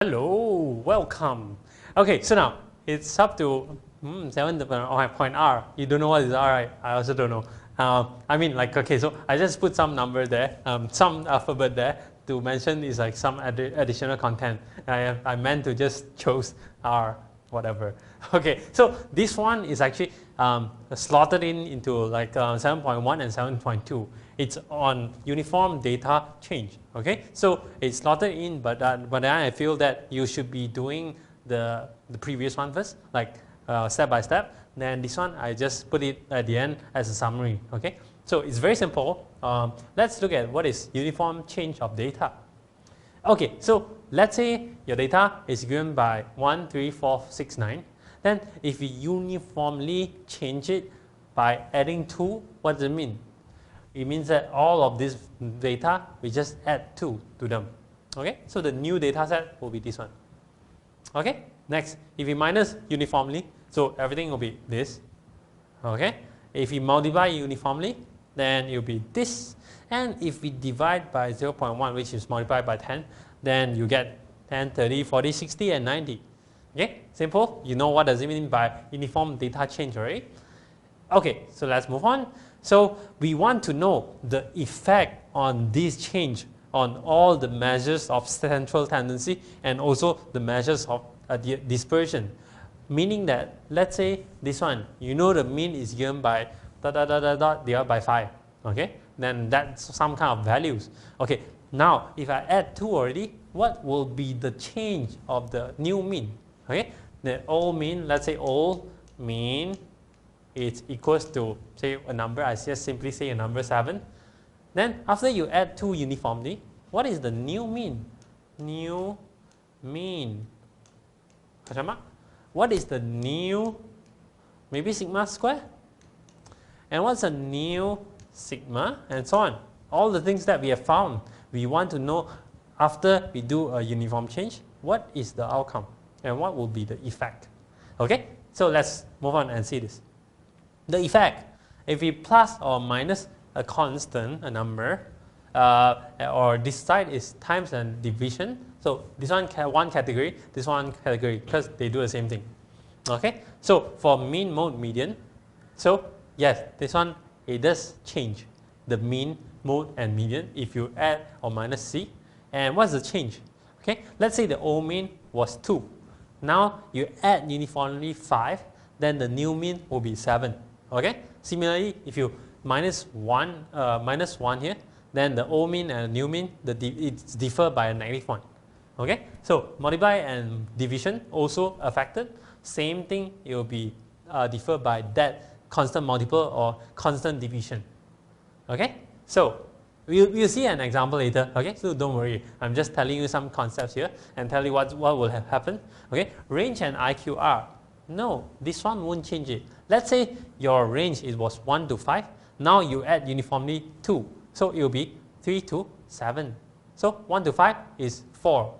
Hello, welcome. Okay, so now it's up to 7 point R. You don't know what is R, right? I also don't know. Okay, so I just put some number there, some alphabet there to mention is like some additional content. I meant to just chose R, whatever. Okay, so this one is actually slotted into like 7.1 and 7.2. It's on uniform data change. Okay, so it's slotted in, but then I feel that you should be doing the previous one first, like step by step. Then this one I just put it at the end as a summary. Okay, so it's very simple. Let's look at what is uniform change of data. Okay, so let's say your data is given by 1, 3, 4, 6, 9. Then if you uniformly change it by adding 2, what does it mean? It means that all of this data, we just add 2 to them. Okay, so the new data set will be this one. Okay, next, if we minus uniformly, so everything will be this. Okay, if we multiply uniformly, then it will be this. And if we divide by 0.1, which is multiplied by 10, then you get 10, 30, 40, 60, and 90. Okay, simple. You know what does it mean by uniform data change, right? Okay, so let's move on. So we want to know the effect on this change on all the measures of central tendency and also the measures of dispersion. Meaning that, let's say this one, you know the mean is given by divided by 5. Okay, then that's some kind of values. Okay, now if I add 2 already, what will be the change of the new mean? Okay, the old mean, let's say old mean is equals to, say, a number, I just simply say a number 7. Then after you add 2 uniformly, what is the new mean? New mean. Question mark? What is the new, maybe sigma square? And what's a new sigma? And so on. All the things that we have found, we want to know after we do a uniform change, what is the outcome? And what will be the effect? Okay, so let's move on and see this. The effect, if we plus or minus a constant, a number, or this side is times and division. So this one category, this one category, because they do the same thing. Okay, so for mean, mode, median, so yes, this one, it does change the mean, mode, and median if you add or minus C. And what's the change? Okay, let's say the old mean was 2. Now you add uniformly 5, then the new mean will be 7. Okay, similarly, if you minus 1 here, then the old mean and the new mean, it's differ by a -1. Okay, so multiply and division also affected. Same thing, it will be differ by that constant multiple or constant division. Okay, so we'll see an example later. Okay, so don't worry, I'm just telling you some concepts here and tell you what will have happened. Okay, range and IQR. No, this one won't change it. Let's say your range was 1 to 5. Now you add uniformly 2. So it will be 3 to 7. So 1 to 5 is 4.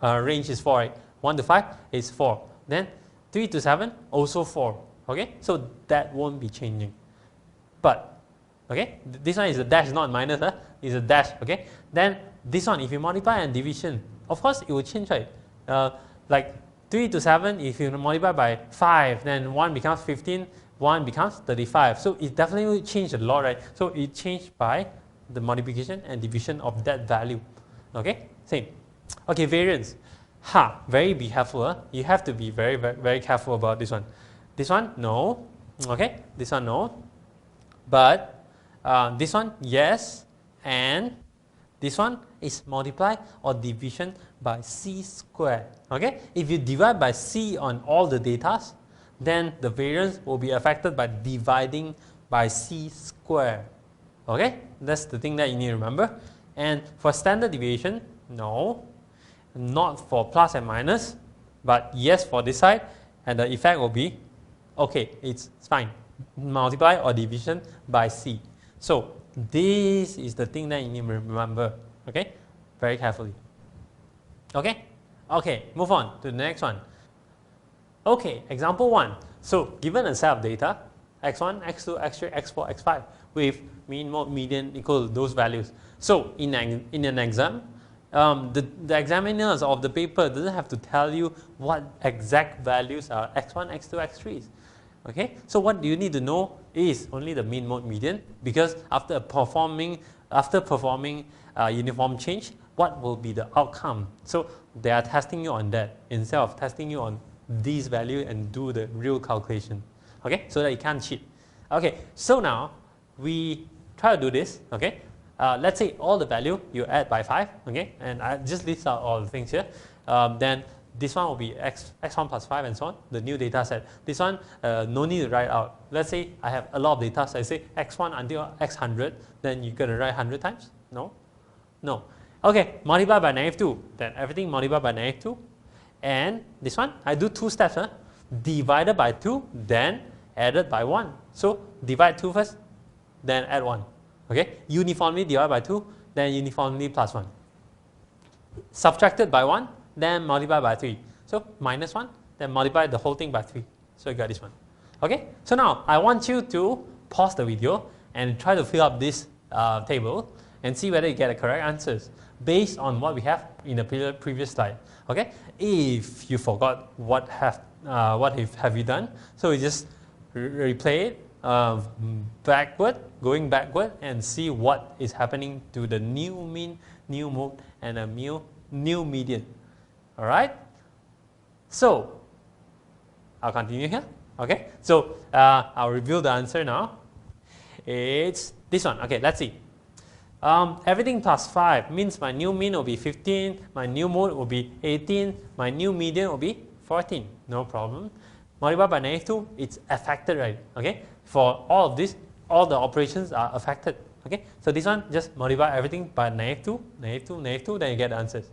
Range is 4, right? 1 to 5 is 4. Then 3 to 7, also 4. Okay, so that won't be changing. But, okay, this one is a dash, not minus. It's a dash, okay? Then this one, if you multiply and division, of course it will change, right? Like 3 to 7, if you multiply by 5, then 1 becomes 15, 1 becomes 35. So it definitely will change a lot, right? So it changed by the multiplication and division of that value. Okay, same. Okay, variance. Very be careful. You have to be very, very, very careful about this one. This one, no. Okay, this one, no. But this one, yes. And this one is multiply or division by C squared. Okay, if you divide by C on all the data, then the variance will be affected by dividing by C squared. Okay, that's the thing that you need to remember. And for standard deviation, no, not for plus and minus, but yes for this side, and the effect will be, okay, it's fine, multiply or division by C. So this is the thing that you need to remember. Okay, very carefully. Okay, move on to the next one. Okay, example 1. So given a set of data, x1, x2, x3, x4, x5, with mean, mode, median equal to those values. So in an exam, the examiners of the paper doesn't have to tell you what exact values are x1, x2, x3. Okay, so what you need to know is only the mean, mode, median, because after performing uniform change, what will be the outcome? So they are testing you on that instead of testing you on these values and do the real calculation. Okay, so that you can't cheat. Okay, so now we try to do this. Okay, let's say all the value you add by 5. Okay, and I just list out all the things here. Then this one will be x1 plus 5 and so on, the new data set. This one, no need to write out. Let's say I have a lot of data, so I say x1 until x100, then you're going to write 100 times? No? No. Okay, multiply by -2, then everything multiplied by -2. And this one, I do 2 steps. Divided by 2, then added by 1. So divide 2 first, then add 1. Okay, uniformly divide by 2, then uniformly plus 1. Subtracted by 1, then multiply by 3. So minus 1, then multiply the whole thing by 3. So you got this one. Okay, so now I want you to pause the video and try to fill up this table and see whether you get the correct answers based on what we have in the previous slide. Okay, if you forgot what have you done, so you just replay it going backward and see what is happening to the new mean, new mode, and a new median. Alright, so I'll continue here. Okay, so I'll reveal the answer now. It's this one. Okay, let's see. Everything plus 5 means my new mean will be 15, my new mode will be 18, my new median will be 14. No problem. Multiply by -2, it's affected, right? Okay, for all of this, all the operations are affected. Okay, so this one just multiply everything by -2, then you get the answers.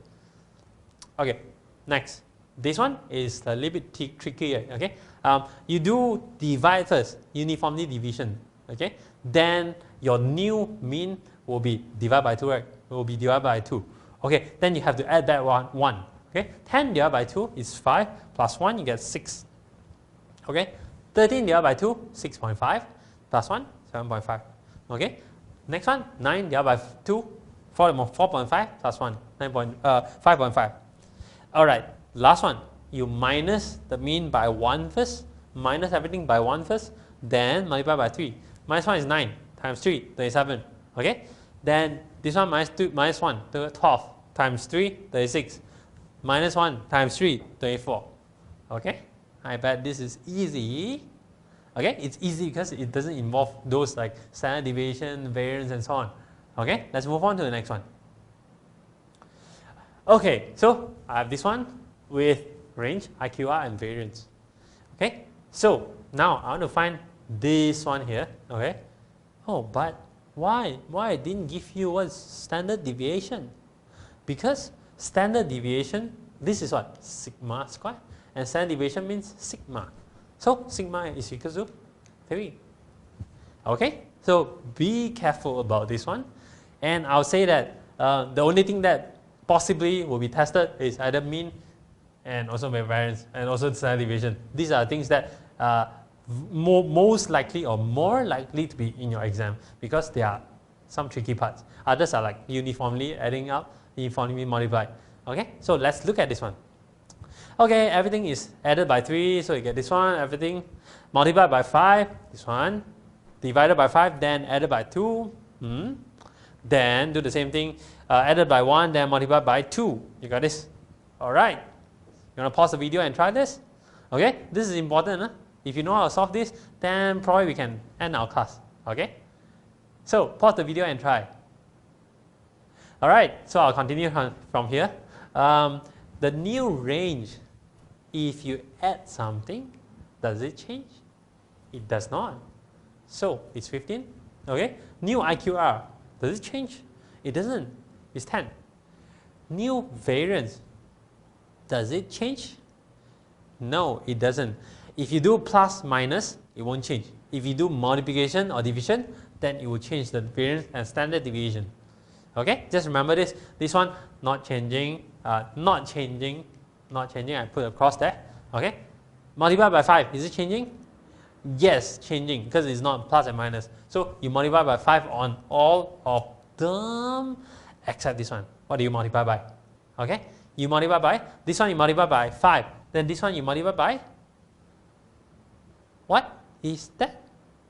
Okay, next. This one is a little bit tricky. Okay, you do divide first, uniformly division. Okay, then your new mean will be divided by 2, right? It will be divided by 2. Okay, then you have to add that 1. Okay, 10 divided by 2 is 5, plus 1 you get 6. Okay, 13 divided by 2, 6.5, plus 1, 7.5. Okay, next one, 9 divided by 2, 4.5, plus 1, 5.5. Alright, last one, you minus the mean by 1 first, minus everything by 1 first, then multiply by 3. Minus 1 is 9, times 3, 27. Okay, then this one minus 1, 12, times 3, 36. Minus 1 times 3, 24. Okay, I bet this is easy. Okay, it's easy because it doesn't involve those like standard deviation, variance, and so on. Okay, let's move on to the next one. Okay, so I have this one with range, IQR, and variance. Okay, so now I want to find this one here. Okay, oh, but why I didn't give you what's standard deviation? Because standard deviation, this is what? Sigma squared. And standard deviation means sigma. So sigma is equal to 3. Okay, so be careful about this one. And I'll say that the only thing that possibly will be tested is either mean and also variance and also standard deviation. These are things that most likely or more likely to be in your exam because there are some tricky parts. Others are like uniformly adding up, uniformly multiply. Okay, so let's look at this one. Okay, everything is added by 3, so you get this one, everything multiplied by 5, this one, divided by 5, then added by 2, then do the same thing, added by 1, then multiplied by 2. You got this? Alright, you want to pause the video and try this? Okay, this is important. Huh? If you know how to solve this, then probably we can end our class. Okay, so pause the video and try. Alright, so I'll continue from here. The new range, if you add something, does it change? It does not. So it's 15. Okay, new IQR, does it change? It doesn't. It's 10. New variance, does it change? No, it doesn't. If you do plus minus, it won't change. If you do multiplication or division, then it will change the variance and standard deviation. Okay, just remember this. This one not changing, not changing. I put a cross there. Okay, multiply by 5. Is it changing? Yes, changing because it's not plus and minus. So you multiply by 5 on all of them except this one. what do you multiply by? Okay, you multiply by, this one you multiply by 5, then this one you multiply by, what is that?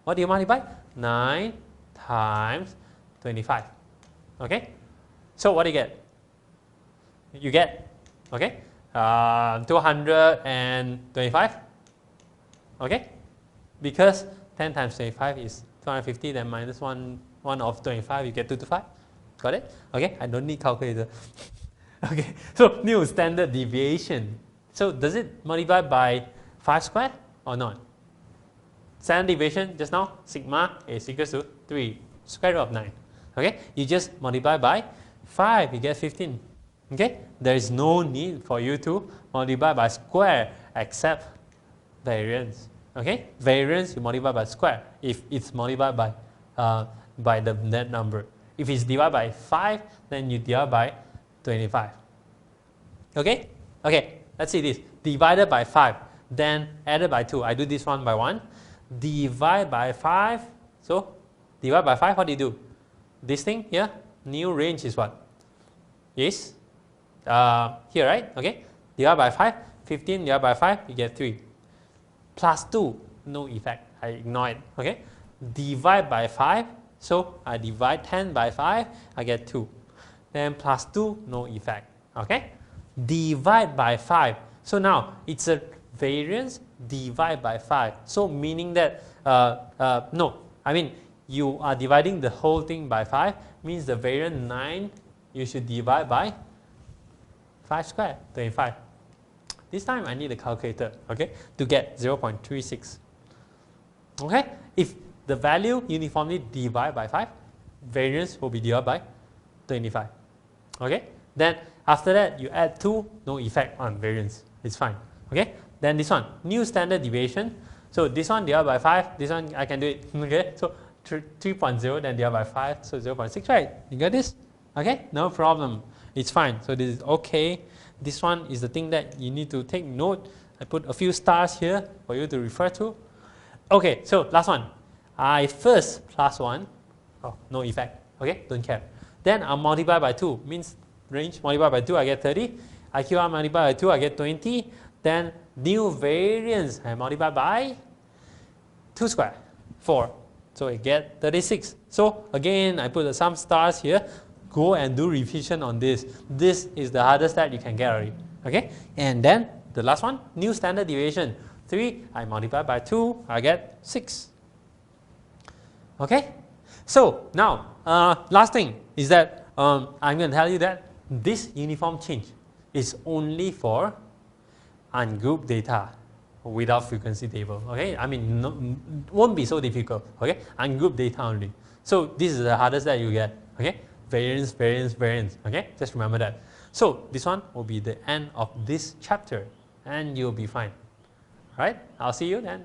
What do you multiply? 9 times 25. Okay, so what do you get? You get, okay, 225. Okay, because 10 times 25 is 250, then minus 1 of 25, you get 225. Got it? Okay, I don't need calculator. Okay, so new standard deviation. So does it multiply by 5 squared or not? Standard deviation just now, sigma is equals to 3 square root of 9. Okay, you just multiply by 5, you get 15. Okay, there is no need for you to multiply by square except variance. Okay, variance you multiply by square if it's multiplied by the net number. If it's divided by 5, then you divide by 25. Okay, okay, let's see this. Divided by 5, then added by 2. I do this one by 1. Divide by 5. So divide by 5, what do you do? This thing here, new range is what? Is here, right? Okay, divide by 5. 15 divided by 5, you get 3. Plus 2, no effect. I ignore it. Okay, divide by 5. So I divide 10 by 5, I get 2. Then plus 2, no effect. Okay, divide by 5. So now it's a variance divide by 5. So meaning that, no, I mean you are dividing the whole thing by 5, means the variance 9 you should divide by 5 squared, 25. This time I need a calculator, okay, to get 0.36. Okay, if the value uniformly divided by 5, variance will be divided by 25. Okay, then after that you add 2, no effect on variance, it's fine. Okay, then this one, new standard deviation. So this one divided by 5, this one I can do it. Okay, so 3.0 then divided by 5, so 0.6, right? You got this? Okay, no problem, it's fine. So this is okay. This one is the thing that you need to take note. I put a few stars here for you to refer to. Okay, so last one. I first plus 1, oh, no effect, okay, don't care. Then I multiply by 2, means range multiply by 2, I get 30. IQR multiply by 2, I get 20. Then new variance, I multiply by 2 squared, 4. So I get 36. So again, I put some stars here. Go and do revision on this. This is the hardest that you can get already. Okay, and then the last one, new standard deviation. 3, I multiply by 2, I get 6. Okay, so now last thing is that I'm going to tell you that this uniform change is only for ungrouped data without frequency table. Okay, I mean won't be so difficult. Okay, ungrouped data only. So this is the hardest that you get. Okay, variance, variance, variance. Okay, just remember that. So this one will be the end of this chapter, and you'll be fine. All right, I'll see you then.